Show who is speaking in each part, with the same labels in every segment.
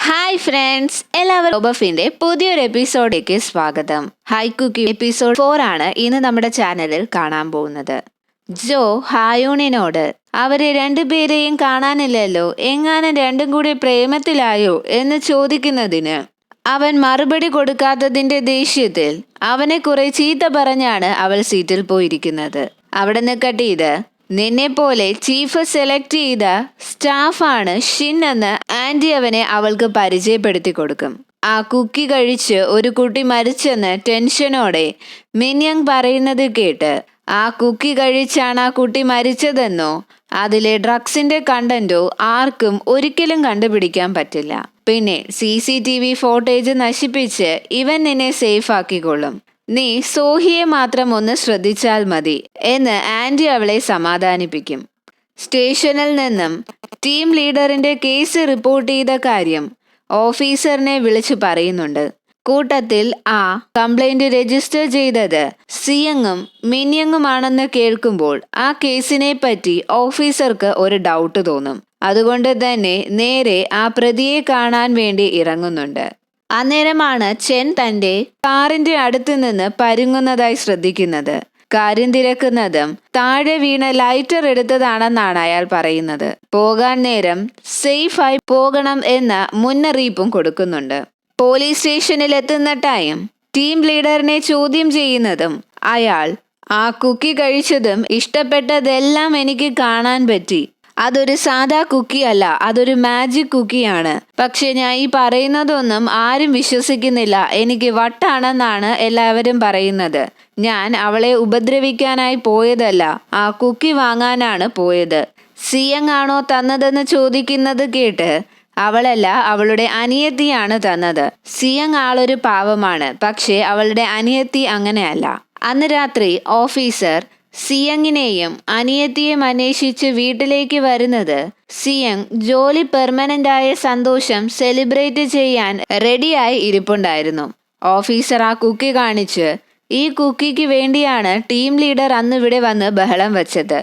Speaker 1: Hi friends, എല്ലാവർക്കും ബഫിന്റെ പുതിയൊരു എപ്പിസോഡിലേക്ക് സ്വാഗതം. ഹായ് കുക്കി എപ്പിസോഡ് 4 ആണ് ഇന്ന് നമ്മുടെ ചാനലിൽ കാണാൻ പോകുന്നത്. ജോ ഹായൂണിനോട് അവരെ രണ്ടുപേരെയും കാണാനില്ലല്ലോ, എങ്ങാനും രണ്ടും കൂടി പ്രേമത്തിലായോ എന്ന് ചോദിക്കുന്നതിന് അവൻ മറുപടി കൊടുക്കാത്തതിന്റെ ദേഷ്യത്തിൽ അവനെ കുറെ ചീത്ത പറഞ്ഞാണ് അവൾ സീറ്റിൽ പോയിരിക്കുന്നത്. അവിടെ നിൽക്കട്ടെ, ഇത് നിന്നെ പോലെ ചീഫ് സെലക്ട് ചെയ്ത സ്റ്റാഫാണ് ഷിൻ എന്ന് ആന്റി അവനെ അവൾക്ക് പരിചയപ്പെടുത്തി കൊടുക്കും. ആ കുക്കി കഴിച്ച് ഒരു കുട്ടി മരിച്ചെന്ന് ടെൻഷനോടെ മിന്യങ് പറയുന്നത് കേട്ട് ആ കുക്കി കഴിച്ചാണ് ആ കുട്ടി മരിച്ചതെന്നോ അതിലെ ഡ്രഗ്സിന്റെ കണ്ടന്റോ ആർക്കും ഒരിക്കലും കണ്ടുപിടിക്കാൻ പറ്റില്ല. പിന്നെ CCTV ഫോട്ടേജ് നശിപ്പിച്ച് ഇവൻ നിന്നെ സേഫ് ആക്കിക്കൊള്ളും, നീ സോഹിയെ മാത്രം ഒന്ന് ശ്രദ്ധിച്ചാൽ മതി എന്ന് ആന്റി അവളെ സമാധാനിപ്പിക്കും. സ്റ്റേഷനിൽ നിന്നും ടീം ലീഡറിന്റെ കേസ് റിപ്പോർട്ട് ചെയ്ത കാര്യം ഓഫീസറിനെ വിളിച്ചു പറയുന്നുണ്ട്. കൂട്ടത്തിൽ ആ കംപ്ലൈന്റ് രജിസ്റ്റർ ചെയ്തത് സിയങ്ങും മിന്യങ്ങുമാണെന്ന് കേൾക്കുമ്പോൾ ആ കേസിനെ പറ്റി ഓഫീസർക്ക് ഒരു ഡൗട്ട് തോന്നും. അതുകൊണ്ട് തന്നെ നേരെ ആ പ്രതിയെ കാണാൻ വേണ്ടി ഇറങ്ങുന്നുണ്ട്. അന്നേരമാണ് ചെൻ തന്റെ കാറിന്റെ അടുത്ത് നിന്ന് പരുങ്ങുന്നതായി ശ്രദ്ധിക്കുന്നത്. കാര്യം തിരക്കുന്നതും താഴെ വീണ ലൈറ്റർ എടുത്തതാണെന്നാണ് അയാൾ പറയുന്നത്. പോകാൻ നേരം സേഫായി പോകണം എന്ന മുന്നറിയിപ്പും കൊടുക്കുന്നുണ്ട്. പോലീസ് സ്റ്റേഷനിൽ എത്തുന്ന ടൈം ടീം ലീഡറിനെ ചോദ്യം ചെയ്യുന്നതും അയാൾ ആ കുക്കി കഴിച്ചതും ഇഷ്ടപ്പെട്ടതെല്ലാം എനിക്ക് കാണാൻ പറ്റി, അതൊരു സാധാ കുക്കി അല്ല, അതൊരു മാജിക് കുക്കിയാണ്. പക്ഷെ ഞാൻ ഈ പറയുന്നതൊന്നും ആരും വിശ്വസിക്കുന്നില്ല, എനിക്ക് വട്ടാണെന്നാണ് എല്ലാവരും പറയുന്നത്. ഞാൻ അവളെ ഉപദ്രവിക്കാനായി പോയതല്ല, ആ കുക്കി വാങ്ങാനാണ് പോയത്. സിയങ് ആണോ തന്നതെന്ന് ചോദിക്കുന്നത് കേട്ട് അവളല്ല, അവളുടെ അനിയത്തിയാണ് തന്നത്. സിയങ് ആളൊരു പാവമാണ്, പക്ഷേ അവളുടെ അനിയത്തി അങ്ങനെയല്ല. അന്ന് രാത്രി ഓഫീസർ സിയങ്ങിനെയും അനിയത്തിയെയും അന്വേഷിച്ച് വീട്ടിലേക്ക് വരുന്നത് സിയങ് ജോലി പെർമനന്റ് ആയ സന്തോഷം സെലിബ്രേറ്റ് ചെയ്യാൻ റെഡിയായി ഇരിപ്പുണ്ടായിരുന്നു. ഓഫീസർ ആ കുക്കി കാണിച്ച് ഈ കുക്കിക്ക് വേണ്ടിയാണ് ടീം ലീഡർ അന്ന് ഇവിടെ വന്ന് ബഹളം വെച്ചത്.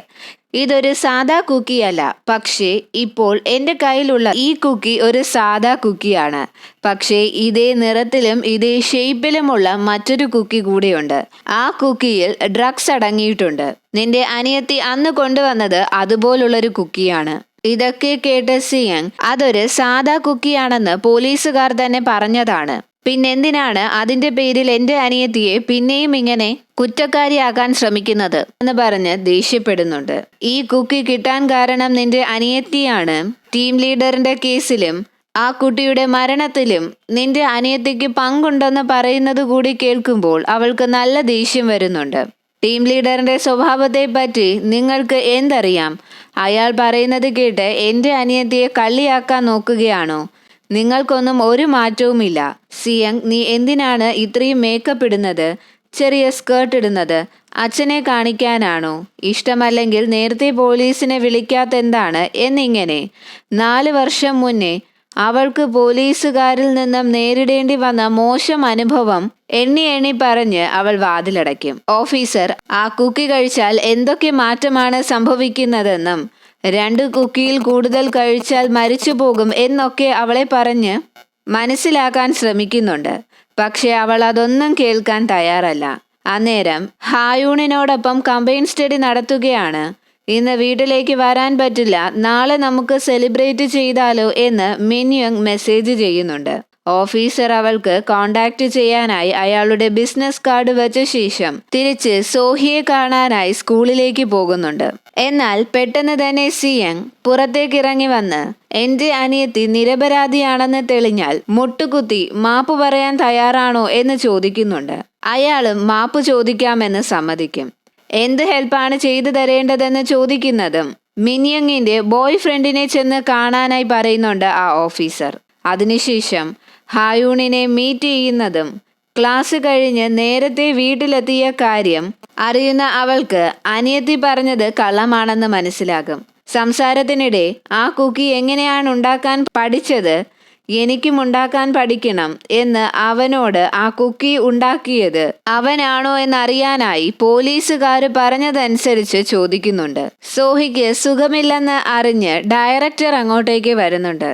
Speaker 1: ഇതൊരു സാധാ കുക്കിയല്ല, പക്ഷേ ഇപ്പോൾ എൻ്റെ കയ്യിലുള്ള ഈ കുക്കി ഒരു സാധാ കുക്കിയാണ്. പക്ഷേ ഇതേ നിറത്തിലും ഇതേ ഷേപ്പിലുമുള്ള മറ്റൊരു കുക്കി കൂടെയുണ്ട്. ആ കുക്കിയിൽ ഡ്രഗ്സ് അടങ്ങിയിട്ടുണ്ട്. നിന്റെ അനിയത്തി അന്ന് കൊണ്ടുവന്നത് അതുപോലുള്ളൊരു കുക്കിയാണ്. ഇതൊക്കെ കേട്ട സിയങ് അതൊരു സാധാ കുക്കിയാണെന്ന് പോലീസുകാർ തന്നെ പറഞ്ഞതാണ്, പിന്നെന്തിനാണ് അതിന്റെ പേരിൽ എൻ്റെ അനിയത്തിയെ പിന്നെയും ഇങ്ങനെ കുറ്റക്കാരിയാക്കാൻ ശ്രമിക്കുന്നത് എന്ന് പറഞ്ഞ് ദേഷ്യപ്പെടുന്നുണ്ട്. ഈ കുക്കി കിട്ടാൻ കാരണം നിന്റെ അനിയത്തിയാണ്. ടീം ലീഡറിന്റെ കേസിലും ആ കുട്ടിയുടെ മരണത്തിലും നിന്റെ അനിയത്തിക്ക് പങ്കുണ്ടെന്ന് പറയുന്നത് കൂടി കേൾക്കുമ്പോൾ അവൾക്ക് നല്ല ദേഷ്യം വരുന്നുണ്ട്. ടീം ലീഡറിന്റെ സ്വഭാവത്തെ പറ്റി നിങ്ങൾക്ക് എന്തറിയാം? അയാൾ പറയുന്നത് കേട്ട് എൻ്റെ അനിയത്തിയെ കള്ളിയാക്കാൻ നോക്കുകയാണോ? നിങ്ങൾക്കൊന്നും ഒരു മാറ്റവുമില്ല. സിയങ്, നീ എന്തിനാണ് ഇത്രയും മേക്കപ്പ് ഇടുന്നത്, ചെറിയ സ്കേർട്ട് ഇടുന്നത്? അച്ഛനെ കാണിക്കാനാണോ? ഇഷ്ടമല്ലെങ്കിൽ നേരത്തെ പോലീസിനെ വിളിക്കാത്തെന്താണ് എന്നിങ്ങനെ 4 വർഷം മുന്നേ അവൾക്ക് പോലീസുകാരിൽ നിന്നും നേരിടേണ്ടി വന്ന മോശം അനുഭവം എണ്ണി എണ്ണി പറഞ്ഞ് അവൾ വാതിലടയ്ക്കും. ഓഫീസർ ആ കുക്കി കഴിച്ചാൽ എന്തൊക്കെ മാറ്റമാണ് സംഭവിക്കുന്നതെന്നും 2 കുക്കിയിൽ കൂടുതൽ കഴിച്ചാൽ മരിച്ചു പോകും എന്നൊക്കെ അവളെ പറഞ്ഞ് മനസ്സിലാക്കാൻ ശ്രമിക്കുന്നുണ്ട്. പക്ഷെ അവൾ അതൊന്നും കേൾക്കാൻ തയ്യാറല്ല. അന്നേരം ഹായൂണിനോടൊപ്പം കമ്പൈൻ സ്റ്റഡി നടത്തുകയാണ്. ഇന്ന് വീട്ടിലേക്ക് വരാൻ പറ്റില്ല, നാളെ നമുക്ക് സെലിബ്രേറ്റ് ചെയ്താലോ എന്ന് മിന്യങ് മെസ്സേജ് ചെയ്യുന്നുണ്ട്. ഓഫീസർ അവൾക്ക് കോണ്ടാക്ട് ചെയ്യാനായി അയാളുടെ ബിസിനസ് കാർഡ് വെച്ച ശേഷം തിരിച്ച് സോഹിയെ കാണാനായി സ്കൂളിലേക്ക് പോകുന്നുണ്ട്. എന്നാൽ പെട്ടെന്ന് തന്നെ സിയങ് പുറത്തേക്ക് ഇറങ്ങി വന്ന് എൻ്റെ അനിയത്തി നിരപരാധിയാണെന്ന് തെളിഞ്ഞാൽ മുട്ടുകുത്തി മാപ്പ് പറയാൻ തയ്യാറാണോ എന്ന് ചോദിക്കുന്നുണ്ട്. അയാളും മാപ്പ് ചോദിക്കാമെന്ന് സമ്മതിക്കും. എന്ത് ഹെൽപ്പാണ് ചെയ്തു തരേണ്ടതെന്ന് ചോദിക്കുന്നതും മിന്യങ്ങിന്റെ ബോയ് ഫ്രണ്ടിനെ ചെന്ന് കാണാനായി പറയുന്നുണ്ട് ആ ഓഫീസർ. അതിനുശേഷം ഹായൂണിനെ മീറ്റ് ചെയ്യുന്നതും ക്ലാസ് കഴിഞ്ഞ് നേരത്തെ വീട്ടിലെത്തിയ കാര്യം അറിയുന്ന അവൾക്ക് അനിയത്തി പറഞ്ഞത് കള്ളമാണെന്ന് മനസ്സിലാകും. സംസാരത്തിനിടെ ആ കുക്കി എങ്ങനെയാണ് ഉണ്ടാക്കാൻ പഠിച്ചത്, എനിക്കും ഉണ്ടാക്കാൻ പഠിക്കണം എന്ന് അവനോട് ആ കുക്കി ഉണ്ടാക്കിയത് അവനാണോ എന്നറിയാനായി പോലീസുകാർ പറഞ്ഞതനുസരിച്ച് ചോദിക്കുന്നുണ്ട്. സോഹിക്ക് സുഖമില്ലെന്ന് അറിഞ്ഞ് ഡയറക്ടർ അങ്ങോട്ടേക്ക് വരുന്നുണ്ട്.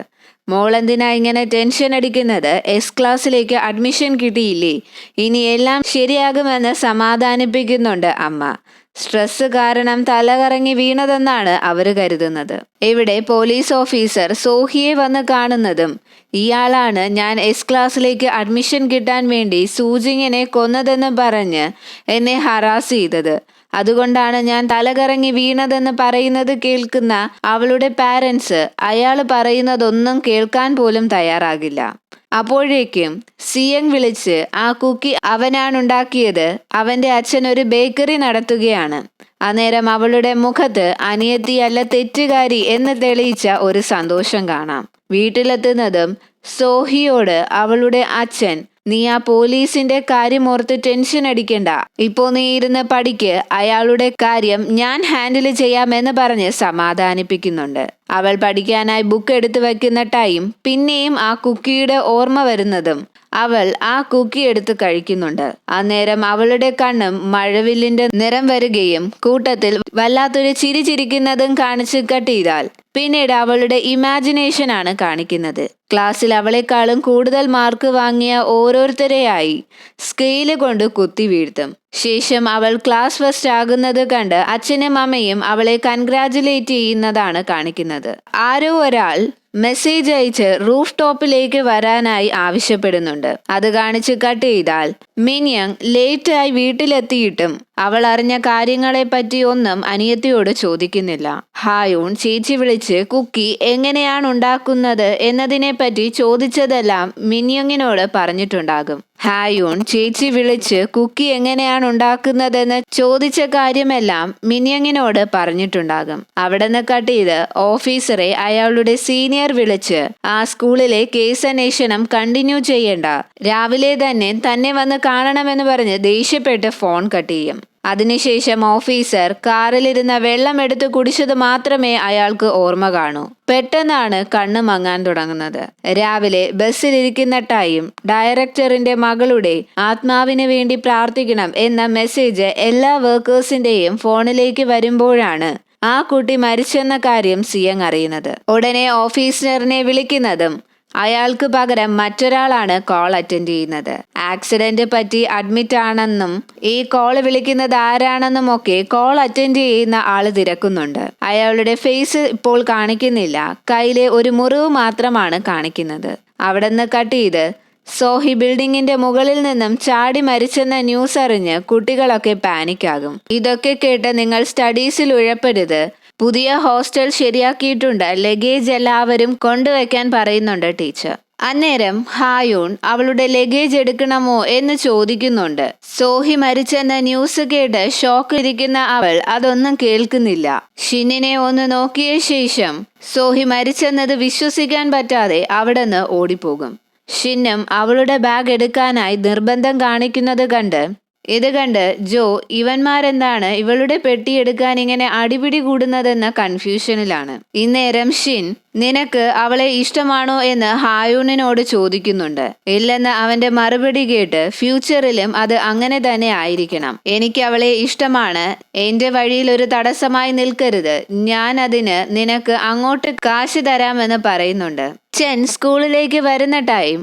Speaker 1: മോളെന്തിനാ ഇങ്ങനെ ടെൻഷൻ അടിക്കുന്നത്? എസ് ക്ലാസ്സിലേക്ക് അഡ്മിഷൻ കിട്ടിയില്ലേ? ഇനി എല്ലാം ശരിയാകുമെന്ന് സമാധാനിപ്പിക്കുന്നുണ്ട് അമ്മ. സ്ട്രെസ് കാരണം തലകറങ്ങി വീണതെന്നാണ് അവർ കരുതുന്നത്. ഇവിടെ പോലീസ് ഓഫീസർ സോഹിയെ വന്ന് കാണുന്നതും ഇയാളാണ് ഞാൻ എസ് ക്ലാസ്സിലേക്ക് അഡ്മിഷൻ കിട്ടാൻ വേണ്ടി സൂജിങ്ങിനെ കൊന്നതെന്ന് പറഞ്ഞ് എന്നെ ഹറാസ് ചെയ്തത്. അതുകൊണ്ടാണ് ഞാൻ തലകറങ്ങി വീണതെന്ന് പറയുന്നത് കേൾക്കുന്ന അവളുടെ പാരൻസ് അയാൾ പറയുന്നതൊന്നും കേൾക്കാൻ പോലും തയ്യാറാകില്ല. അപ്പോഴേക്കും സിയങ് വിളിച്ച് ആ കുക്കി അവനാണുണ്ടാക്കിയത്, അവന്റെ അച്ഛൻ ഒരു ബേക്കറി നടത്തുകയാണ്. അന്നേരം അവളുടെ മുഖത്ത് അനിയത്തിയല്ല തെറ്റുകാരി എന്ന് തെളിയിച്ച ഒരു സന്തോഷം കാണാം. വീട്ടിലെത്തുന്നതും സോഹിയോട് അവളുടെ അച്ഛൻ, നീ ആ പോലീസിന്റെ കാര്യമോർത്ത് ടെൻഷൻ അടിക്കണ്ട, ഇപ്പോ നീ ഇരുന്ന് പഠിക്ക്, അയാളുടെ കാര്യം ഞാൻ ഹാൻഡിൽ ചെയ്യാമെന്ന് പറഞ്ഞ് സമാധാനിപ്പിക്കുന്നുണ്ട്. അവൾ പഠിക്കാനായി ബുക്ക് എടുത്തു വെക്കുന്ന ടൈം പിന്നെയും ആ കുക്കിയുടെ ഓർമ്മ വരുന്നതും അവൾ ആ കുക്കി എടുത്ത് കഴിക്കുന്നുണ്ട്. അന്നേരം അവളുടെ കണ്ണും മഴവില്ലിന്റെ നിറം വരികയും കൂട്ടത്തിൽ വല്ലാത്തൊരു ചിരി ചിരിക്കുന്നതും കാണിച്ച് കട്ട് ചെയ്താൽ പിന്നീട് അവളുടെ ഇമാജിനേഷൻ ആണ് കാണിക്കുന്നത്. ക്ലാസ്സിൽ അവളെക്കാളും കൂടുതൽ മാർക്ക് വാങ്ങിയ ഓരോരുത്തരെയായി സ്കെയില് കൊണ്ട് കുത്തി വീഴ്ത്തും. ശേഷം അവൾ ക്ലാസ് ഫസ്റ്റ് ആകുന്നത് കണ്ട് അച്ഛനും അമ്മയും അവളെ കൺഗ്രാജുലേറ്റ് ചെയ്യുന്നതാണ് കാണിക്കുന്നത്. ആരോ ഒരാൾ മെസ്സേജ് അയച്ച് റൂഫ് ടോപ്പിലേക്ക് വരാനായി ആവശ്യപ്പെടുന്നുണ്ട്. അത് കാണിച്ച് കട്ട് ചെയ്താൽ മിനിയങ് ലേറ്റായി വീട്ടിലെത്തിയിട്ടും അവൾ അറിഞ്ഞ കാര്യങ്ങളെ പറ്റി ഒന്നും അനിയത്തിയോട് ചോദിക്കുന്നില്ല. ഹായൂൺ ചേച്ചി വിളിച്ച് കുക്കി എങ്ങനെയാണ് ഉണ്ടാക്കുന്നത് എന്നതിനെ പറ്റി ചോദിച്ചതെല്ലാം മിനിയങ്ങിനോട് പറഞ്ഞിട്ടുണ്ടാകും. ഹായൂൺ ചേച്ചി വിളിച്ച് കുക്കി എങ്ങനെയാണ് ഉണ്ടാക്കുന്നതെന്ന് ചോദിച്ച കാര്യമെല്ലാം മിനിയങ്ങിനോട് പറഞ്ഞിട്ടുണ്ടാകും. അവിടെ നിന്ന് കട്ട് ചെയ്ത് ഓഫീസറെ അയാളുടെ സീനിയർ വിളിച്ച് ആ സ്കൂളിലെ കേസ് അന്വേഷണം കണ്ടിന്യൂ ചെയ്യണ്ട, രാവിലെ തന്നെ വന്ന് കാണണമെന്ന് പറഞ്ഞ് ദേഷ്യപ്പെട്ട് ഫോൺ കട്ട് ചെയ്യും. അതിനുശേഷം ഓഫീസർ കാറിലിരുന്ന വെള്ളം എടുത്ത് കുടിച്ചത് മാത്രമേ അയാൾക്ക് ഓർമ്മ കാണൂ. പെട്ടെന്നാണ് കണ്ണ് മങ്ങാൻ തുടങ്ങുന്നത്. രാവിലെ ബസ്സിലിരിക്കുന്ന ടൈം ഡയറക്ടറിന്റെ മകളുടെ ആത്മാവിന് വേണ്ടി പ്രാർത്ഥിക്കണം എന്ന മെസ്സേജ് എല്ലാ വർക്കേഴ്സിന്റെയും ഫോണിലേക്ക് വരുമ്പോഴാണ് ആ കുട്ടി മരിച്ചെന്ന കാര്യം സിയങ് അറിയുന്നത്. ഉടനെ ഓഫീസറിനെ വിളിക്കുന്നതും അയാൾക്ക് പകരം മറ്റൊരാളാണ് കോൾ അറ്റൻഡ് ചെയ്യുന്നത്. ആക്സിഡന്റ് പറ്റി അഡ്മിറ്റ് ആണെന്നും ഈ കോൾ വിളിക്കുന്നത് ആരാണെന്നും ഒക്കെ കോൾ അറ്റൻഡ് ചെയ്യുന്ന ആള് തിരക്കുന്നുണ്ട്. അയാളുടെ ഫേസ് ഇപ്പോൾ കാണിക്കുന്നില്ല, കയ്യിലെ ഒരു മുറിവ് മാത്രമാണ് കാണിക്കുന്നത്. അവിടെ നിന്ന് കട്ട് ചെയ്ത് സോഹി ബിൽഡിങ്ങിന്റെ മുകളിൽ നിന്നും ചാടി മരിച്ചെന്ന ന്യൂസ് അറിഞ്ഞ് കുട്ടികളൊക്കെ പാനിക്കാകും. ഇതൊക്കെ കേട്ട് നിങ്ങൾ സ്റ്റഡീസിൽ ഉഴപ്പരുത്, പുതിയ ഹോസ്റ്റൽ ശരിയാക്കിയിട്ടുണ്ട്, ലഗേജ് എല്ലാവരും കൊണ്ടുവയ്ക്കാൻ പറയുന്നുണ്ട് ടീച്ചർ. അന്നേരം ഹായൂൺ അവളുടെ ലഗേജ് എടുക്കണമോ എന്ന് ചോദിക്കുന്നുണ്ട്. സോഹി മരിച്ചെന്ന ന്യൂസ് കേട്ട് ഷോക്കിരിക്കുന്ന അവൾ അതൊന്നും കേൾക്കുന്നില്ല. ഷിന്നിനെ ഒന്ന് നോക്കിയ ശേഷം സോഹി മരിച്ചെന്നത് വിശ്വസിക്കാൻ പറ്റാതെ അവിടെ നിന്ന് ഓടിപ്പോകും. ഷിന്നും അവളുടെ ബാഗ് എടുക്കാനായി നിർബന്ധം കാണിക്കുന്നത് കണ്ട് ജോ ഇവന്മാരെന്താണ് ഇവളുടെ പെട്ടി എടുക്കാൻ ഇങ്ങനെ അടിപിടി കൂടുന്നതെന്ന കൺഫ്യൂഷനിലാണ്. ഇന്നേരം ഷിൻ നിനക്ക് അവളെ ഇഷ്ടമാണോ എന്ന് ഹായൂണിനോട് ചോദിക്കുന്നുണ്ട്. ഇല്ലെന്ന് അവന്റെ മറുപടി കേട്ട് ഫ്യൂച്ചറിലും അത് അങ്ങനെ തന്നെ ആയിരിക്കണം, എനിക്ക് അവളെ ഇഷ്ടമാണ്, എന്റെ വഴിയിൽ ഒരു തടസ്സമായി നിൽക്കരുത്, ഞാൻ അതിന് നിനക്ക് അങ്ങോട്ട് കാശ് തരാമെന്ന് പറയുന്നുണ്ട്. ചെൻ സ്കൂളിലേക്ക് വരുന്ന ടൈം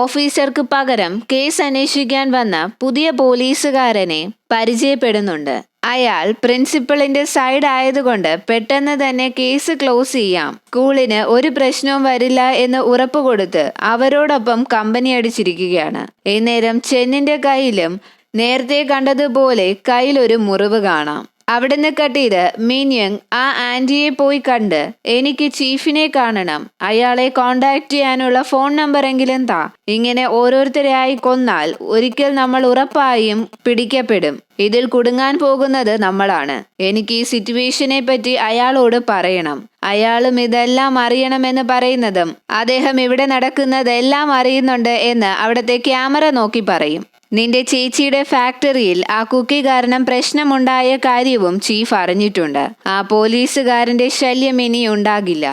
Speaker 1: ഓഫീസർക്ക് പകരം കേസ് അന്വേഷിക്കാൻ വന്ന പുതിയ പോലീസുകാരനെ പരിചയപ്പെടുന്നുണ്ട്. അയാൾ പ്രിൻസിപ്പളിന്റെ സൈഡ് ആയതുകൊണ്ട് പെട്ടെന്ന് തന്നെ കേസ് ക്ലോസ് ചെയ്യാം, സ്കൂളിന് ഒരു പ്രശ്നവും വരില്ല എന്ന് ഉറപ്പ് കൊടുത്ത് അവരോടൊപ്പം കമ്പനി അടിച്ചിരിക്കുകയാണ്. ഇന്നേരം ചെന്നിന്റെ കയ്യിലും നേരത്തെ കണ്ടതുപോലെ കയ്യിലൊരു മുറിവ് കാണാം. അവിടുന്ന് കട്ട് ചെയ്ത് മിനിയങ് ആ ആന്റിയെ പോയി കണ്ട് എനിക്ക് ചീഫിനെ കാണണം, അയാളെ കോണ്ടാക്ട് ചെയ്യാനുള്ള ഫോൺ നമ്പറെങ്കിലും താ, ഇങ്ങനെ ഓരോരുത്തരെയായി കൊന്നാൽ ഒരിക്കൽ നമ്മൾ ഉറപ്പായും പിടിക്കപ്പെടും, ഇതിൽ കുടുങ്ങാൻ പോകുന്നത് നമ്മളാണ്, എനിക്ക് ഈ സിറ്റുവേഷനെ പറ്റി അയാളോട് പറയണം, അയാളും ഇതെല്ലാം അറിയണമെന്ന് പറയുന്നതും അദ്ദേഹം ഇവിടെ നടക്കുന്നതെല്ലാം അറിയുന്നുണ്ട് എന്ന് അവിടുത്തെ ക്യാമറ നോക്കി പറയും. നിന്റെ ചേച്ചിയുടെ ഫാക്ടറിയിൽ ആ കുക്കി കാരണം പ്രശ്നമുണ്ടായ കാര്യവും ചീഫ് അറിഞ്ഞിട്ടുണ്ട്. ആ പോലീസുകാരന്റെ ശല്യം ഇനി ഉണ്ടാകില്ല.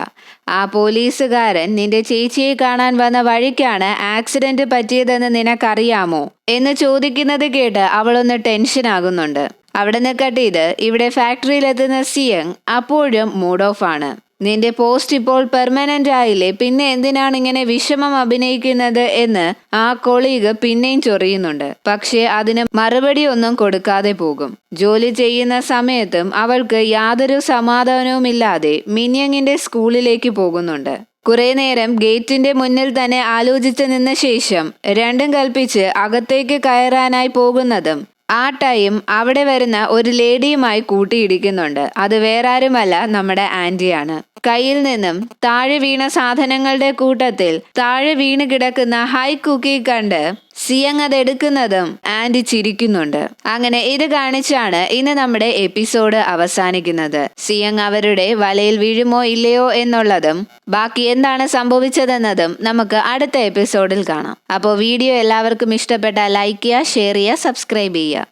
Speaker 1: ആ പോലീസുകാരൻ നിന്റെ ചേച്ചിയെ കാണാൻ വന്ന വഴിക്കാണ് ആക്സിഡന്റ് പറ്റിയതെന്ന് നിനക്കറിയാമോ എന്ന് ചോദിക്കുന്നത് കേട്ട് അവളൊന്ന് ടെൻഷൻ ആകുന്നുണ്ട്. അവിടെ നിന്ന് കട്ട് ചെയ്ത് ഇവിടെ ഫാക്ടറിയിലെത്തുന്ന സിയങ് അപ്പോഴും മൂഡ് ഓഫ് ആണ്. നിന്റെ പോസ്റ്റ് ഇപ്പോൾ പെർമനന്റ് ആയില്ലേ, പിന്നെ എന്തിനാണ് ഇങ്ങനെ വിഷമം അഭിനയിക്കുന്നത് എന്ന് ആ കൊളീഗ് പിന്നെയും ചൊറിയുന്നുണ്ട്. പക്ഷേ അതിന് മറുപടി ഒന്നും കൊടുക്കാതെ പോകും. ജോലി ചെയ്യുന്ന സമയത്തും അവൾക്ക് യാതൊരു സമാധാനവുമില്ലാതെ മിന്യങ്ങിന്റെ സ്കൂളിലേക്ക് പോകുന്നുണ്ട്. കുറെ നേരം ഗേറ്റിന്റെ മുന്നിൽ തന്നെ ആലോചിച്ചു നിന്ന ശേഷം രണ്ടും കൽപ്പിച്ച് അകത്തേക്ക് കയറാനായി പോകുന്നതും ആ ടൈം അവിടെ വരുന്ന ഒരു ലേഡിയുമായി കൂട്ടിയിടിക്കുന്നുണ്ട്. അത് വേറാരുമല്ല, നമ്മുടെ ആന്റിയാണ്. കയ്യിൽ നിന്നും താഴെ വീണ സാധനങ്ങളുടെ കൂട്ടത്തിൽ താഴെ വീണ് കിടക്കുന്ന ഹൈ കുക്കി കണ്ട് സിയങ് അത് എടുക്കുന്നതും ആന്റി ചിരിക്കുന്നുണ്ട്. അങ്ങനെ ഇത് കാണിച്ചാണ് ഇന്ന് നമ്മുടെ എപ്പിസോഡ് അവസാനിക്കുന്നത്. സിയങ് അവരുടെ വലയിൽ വീഴുമോ ഇല്ലയോ എന്നുള്ളതും ബാക്കി എന്താണ് സംഭവിച്ചതെന്നതും നമുക്ക് അടുത്ത എപ്പിസോഡിൽ കാണാം. അപ്പോൾ വീഡിയോ എല്ലാവർക്കും ഇഷ്ടപ്പെട്ടാൽ ലൈക്ക് ചെയ്യുക, ഷെയർ ചെയ്യുക, സബ്സ്ക്രൈബ് ചെയ്യുക.